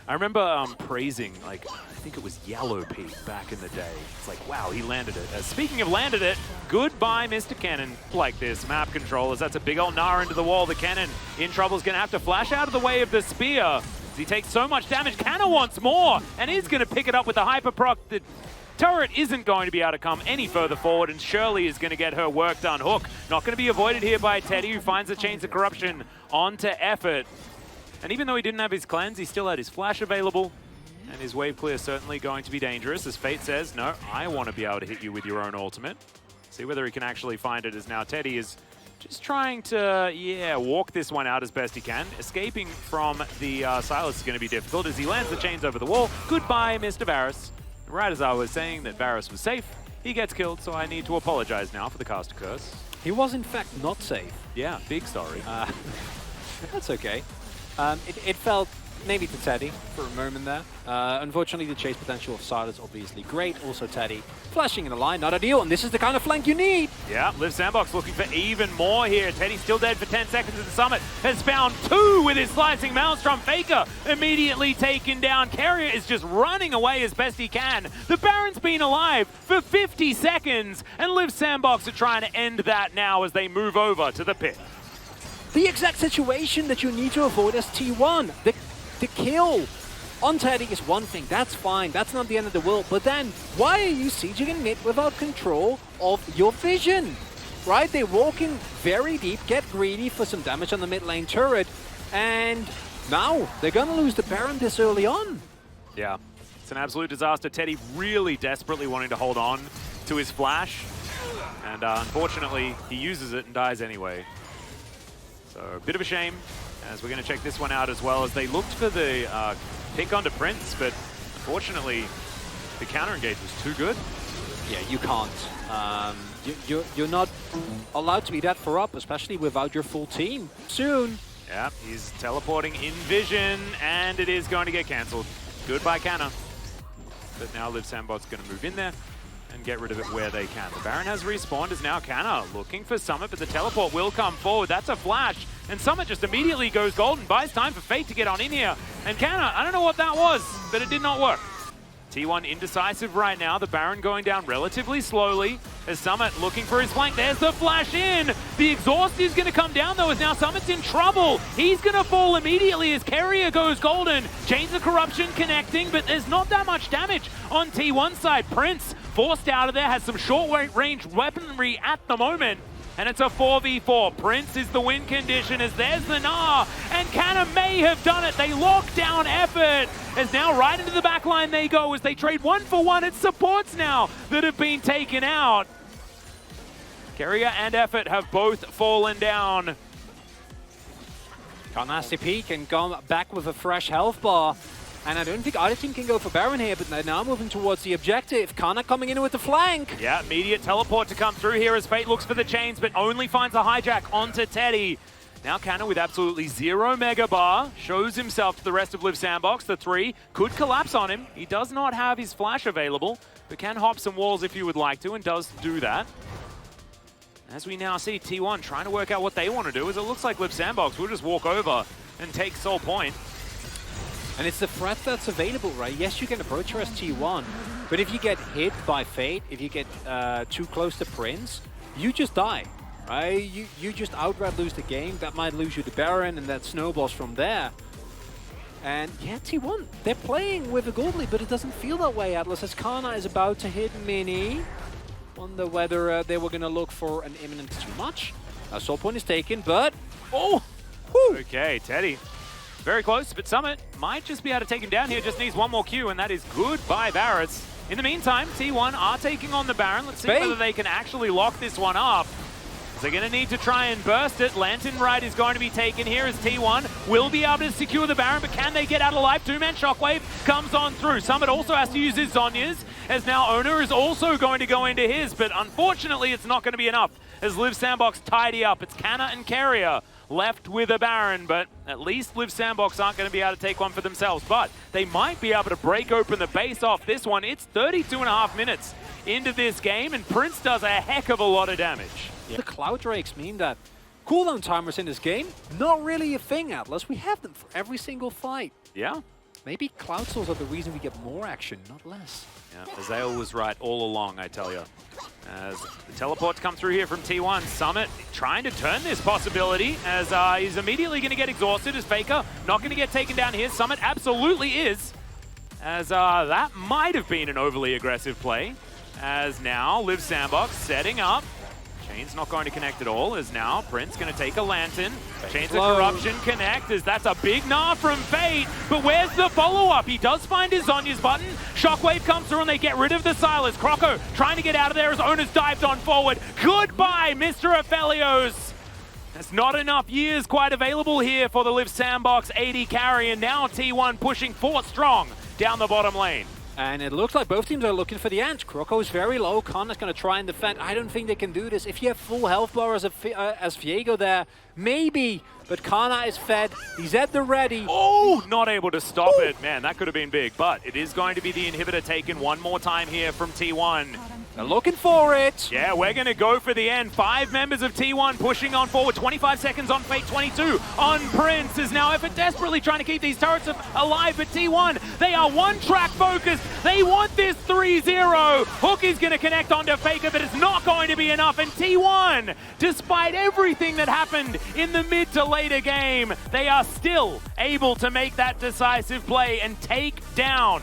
I remember praising, like, I think it was Yellow Pete back in the day. It's like, wow, he landed it. Speaking of landed it, goodbye, Mr. Cannon. Like this, map controllers. That's a big old nar into the wall. The Cannon in trouble is going to have to flash out of the way of the spear. He takes so much damage. Cannon wants more, and is going to pick it up with the hyper proc. The turret isn't going to be able to come any further forward, and Shirley is going to get her work done. Hook not going to be avoided here by Teddy, who finds the Chains of Corruption onto Effort. And even though he didn't have his cleanse, he still had his flash available. And his wave clear is certainly going to be dangerous, as Fate says, no, I want to be able to hit you with your own ultimate. See whether he can actually find it, as now Teddy is just trying to, walk this one out as best he can. Escaping from the Silas is going to be difficult as he lands the chains over the wall. Goodbye, Mr. Varus. Right as I was saying that Varus was safe, he gets killed, so I need to apologize now for the caster curse. He was in fact not safe. Yeah, big sorry. That's okay. It felt maybe to Teddy for a moment there. Unfortunately, the chase potential of Silas obviously great. Also Teddy flashing in the line, not ideal, and this is the kind of flank you need. Yeah, Liv Sandbox looking for even more here. Teddy's still dead for 10 seconds at the summit. Has found two with his slicing Maelstrom. Faker immediately taken down. Carrier is just running away as best he can. The Baron's been alive for 50 seconds, and Liv Sandbox are trying to end that now as they move over to the pit. The exact situation that you need to avoid as T1. The kill on Teddy is one thing, that's fine, that's not the end of the world, but then why are you sieging in mid without control of your vision? Right, they're walking very deep, get greedy for some damage on the mid lane turret, and now they're gonna lose the Baron this early on. Yeah, it's an absolute disaster. Teddy really desperately wanting to hold on to his flash, and unfortunately he uses it and dies anyway. So a bit of a shame, as we're going to check this one out as well, as they looked for the pick onto Prince, but unfortunately the counter engage was too good. Yeah, you can't. You're not allowed to be that far up, especially without your full team. Soon. Yeah, he's teleporting in vision, and it is going to get cancelled. Goodbye, Canna. But now Liv Sandbot's going to move in there and get rid of it where they can. The Baron has respawned as now Canna looking for Summit, but the teleport will come forward. That's a flash, and Summit just immediately goes golden, buys time for Fate to get on in here. And Canna, I don't know what that was, but it did not work. T1 indecisive right now. The Baron going down relatively slowly as Summit looking for his flank. There's the flash in. The exhaust is going to come down though as now Summit's in trouble. He's going to fall immediately as Carrier goes golden. Chains of Corruption connecting, but there's not that much damage on T1 side. Prince forced out of there, has some short-range weaponry at the moment. And it's a 4v4. Prince is the win condition as there's the Gnar. And Canna may have done it. They lock down Effort. As now right into the back line they go as they trade 1-for-1. It's supports now that have been taken out. Carrier and Effort have both fallen down. Got a nasty peek and gone back with a fresh health bar. And I don't think either team can go for Baron here, but they're now moving towards the objective. Kana coming in with the flank. Yeah, immediate teleport to come through here as Fate looks for the chains, but only finds a hijack onto Teddy. Now Kana with absolutely 0 mega bar shows himself to the rest of Liv Sandbox. The 3 could collapse on him. He does not have his flash available, but can hop some walls if you would like to, and does do that. As we now see T1 trying to work out what they want to do, as it looks like Liv Sandbox will just walk over and take Soul Point. And it's the threat that's available, right? Yes, you can approach her as T1, but if you get hit by Fate, if you get too close to Prince, you just die, right? You just outright lose the game. That might lose you the Baron, and that snowballs from there. And yeah, T1, they're playing with a gold lead, but it doesn't feel that way, Atlas, as Kana is about to hit Mini. Wonder whether they were going to look for an imminent too much. Soul Point is taken, but... oh! Whew. Okay, Teddy. Very close, but Summit might just be able to take him down here. Just needs one more Q, and that is goodbye, Barretts. In the meantime, T1 are taking on the Baron. Let's see whether they can actually lock this one up. They're going to need to try and burst it. Lantern Ride is going to be taken here as T1 will be able to secure the Baron, but can they get out alive? Two-man Shockwave comes on through. Summit also has to use his Zhonya's, as now Owner is also going to go into his, but unfortunately it's not going to be enough as Liv Sandbox tidy up. It's Canna and Carrier left with a Baron, but at least Liv Sandbox aren't going to be able to take one for themselves, but they might be able to break open the base off this one. It's 32.5 minutes into this game, and Prince does a heck of a lot of damage. Yeah. The Cloud Drakes mean that cooldown timers in this game, not really a thing, Atlas. We have them for every single fight. Yeah. maybe Cloud Souls are the reason we get more action, not less. Yeah, Azael was right all along, I tell you. As the teleports come through here from T1, Summit trying to turn this possibility as he's immediately going to get exhausted as Faker not going to get taken down here. Summit absolutely is, as that might have been an overly aggressive play. As now Liv Sandbox setting up. Chain's not going to connect at all, as now Prince going to take a Lantern. Chains of Corruption connect, as that's a big gnaw from Fate. But where's the follow-up? He does find his Zonya's button. Shockwave comes through and they get rid of the Silas. Croco trying to get out of there as Owners dived on forward. Goodbye, Mr. Aphelios. There's not enough years quite available here for the Liv Sandbox 80 carry, and now T1 pushing 4 strong down the bottom lane. And it looks like both teams are looking for the Ant. Croco is very low. Kana's going to try and defend. I don't think they can do this. If you have full health bar as Viego there, maybe. But Kana is fed. He's at the ready. Oh, not able to stop it. Man, that could have been big. But it is going to be the inhibitor taken one more time here from T1. They're looking for it. Yeah, we're going to go for the end. 5 members of T1 pushing on forward. 25 seconds on Fate, 22 on Prince. Is now effort desperately trying to keep these turrets alive. But T1, they are one-track focused. They want this 3-0. Hook is going to connect onto Faker, but it's not going to be enough. And T1, despite everything that happened in the mid to later game, they are still able to make that decisive play and take down